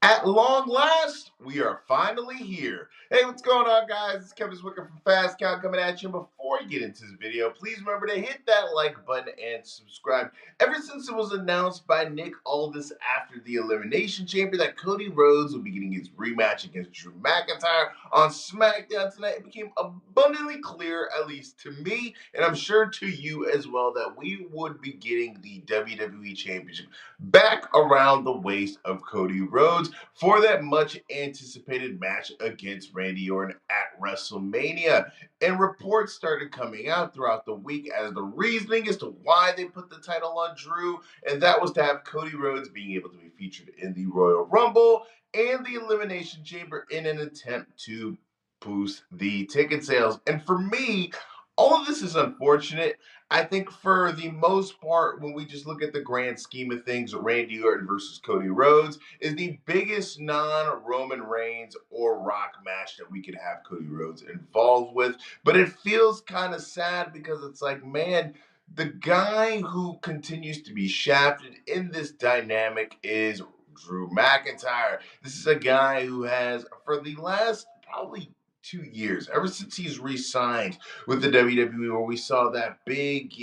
At long last, we are finally here. Hey, what's going on, guys? It's Kevin Zwicker from Fast Count coming at you. Before you get into this video, please remember to hit that like button and subscribe. Ever since it was announced by Nick Aldis after the Elimination Chamber that Cody Rhodes will be getting his rematch against Drew McIntyre on SmackDown tonight, it became abundantly clear, at least to me, and I'm sure to you as well, that we would be getting the WWE Championship back around the waist of Cody Rhodes for that much anticipated match against Randy Orton at WrestleMania. And reports started coming out throughout the week as the reasoning as to why they put the title on Drew, and that was to have Cody Rhodes being able to be featured in the Royal Rumble and the Elimination Chamber in an attempt to boost the ticket sales. And for me, all of this is unfortunate. I think for the most part, when we just look at the grand scheme of things, Randy Orton versus Cody Rhodes is the biggest non-Roman Reigns or Rock match that we could have Cody Rhodes involved with. But it feels kind of sad because it's like, man, the guy who continues to be shafted in this dynamic is Drew McIntyre. This is a guy who has, for the last probably 2 years, ever since he's re-signed with the WWE, where we saw that big,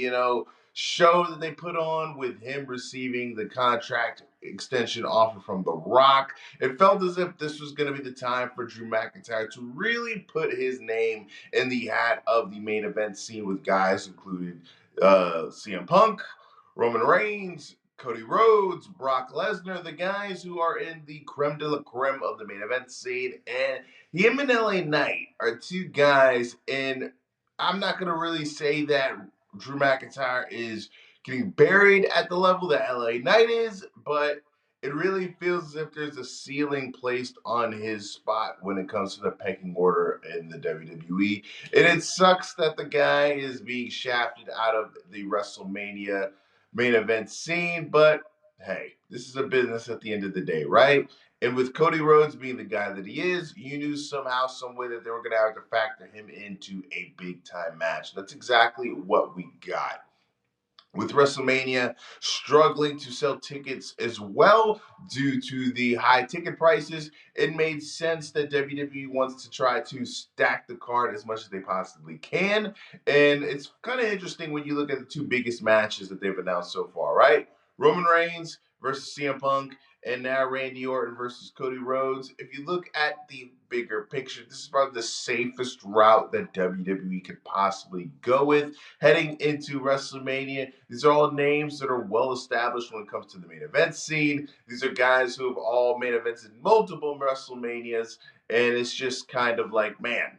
show that they put on with him receiving the contract extension offer from The Rock. It felt as if this was going to be the time for Drew McIntyre to really put his name in the hat of the main event scene with guys including CM Punk, Roman Reigns, Cody Rhodes, Brock Lesnar, the guys who are in the creme de la creme of the main event scene. And him and LA Knight are two guys, and I'm not going to really say that Drew McIntyre is getting buried at the level that LA Knight is, but it really feels as if there's a ceiling placed on his spot when it comes to the pecking order in the WWE. And it sucks that the guy is being shafted out of the WrestleMania main event scene, but hey, this is a business at the end of the day, right? And with Cody Rhodes being the guy that he is, you knew somehow, some way that they were going to have to factor him into a big time match. That's exactly what we got. With WrestleMania struggling to sell tickets as well due to the high ticket prices, it made sense that WWE wants to try to stack the card as much as they possibly can. And it's kind of interesting when you look at the two biggest matches that they've announced so far, right? Roman Reigns versus CM Punk, and now Randy Orton versus Cody Rhodes. If you look at the bigger picture, this is probably the safest route that WWE could possibly go with heading into WrestleMania. These are all names that are well established when it comes to the main event scene. These are guys who have all main events in multiple WrestleManias, and it's just kind of like, man,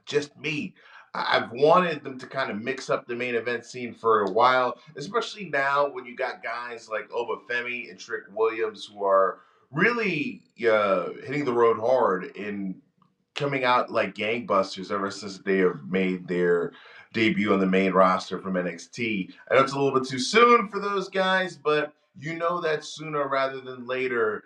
just me. I've wanted them to kind of mix up the main event scene for a while, especially now when you got guys like Obafemi and Trick Williams who are really hitting the road hard and coming out like gangbusters ever since they have made their debut on the main roster from NXT. I know it's a little bit too soon for those guys, but you know that sooner rather than later,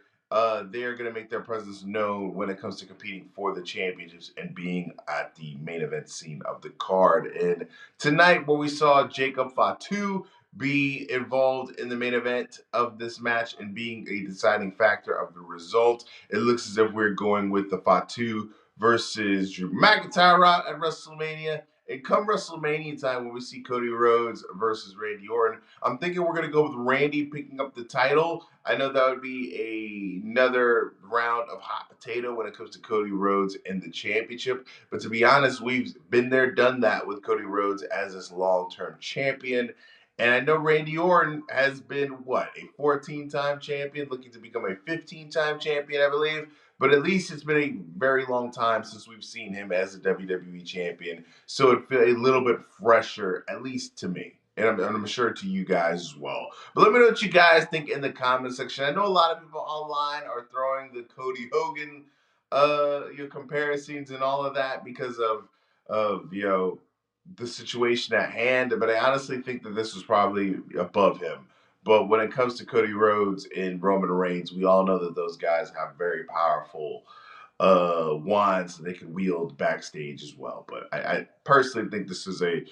they're going to make their presence known when it comes to competing for the championships and being at the main event scene of the card. And tonight, where we saw Jacob Fatu be involved in the main event of this match and being a deciding factor of the result, it looks as if we're going with the Fatu versus Drew McIntyre route at WrestleMania. And come WrestleMania time, when we see Cody Rhodes versus Randy Orton, I'm thinking we're going to go with Randy picking up the title. I know that would be another round of hot potato when it comes to Cody Rhodes and the championship. But to be honest, we've been there, done that with Cody Rhodes as this long-term champion. And I know Randy Orton has been, a 14-time champion, looking to become a 15-time champion, I believe. But at least it's been a very long time since we've seen him as a WWE champion. So it feels a little bit fresher, at least to me. And I'm sure to you guys as well. But let me know what you guys think in the comment section. I know a lot of people online are throwing the Cody Hogan comparisons and all of that because of the situation at hand. But I honestly think that this was probably above him. But when it comes to Cody Rhodes and Roman Reigns, we all know that those guys have very powerful wands that they can wield backstage as well. But I personally think this is a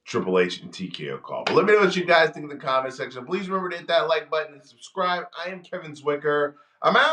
Triple H and TKO call. But let me know what you guys think in the comment section. Please remember to hit that like button and subscribe. I am Kevin Zwicker. I'm out.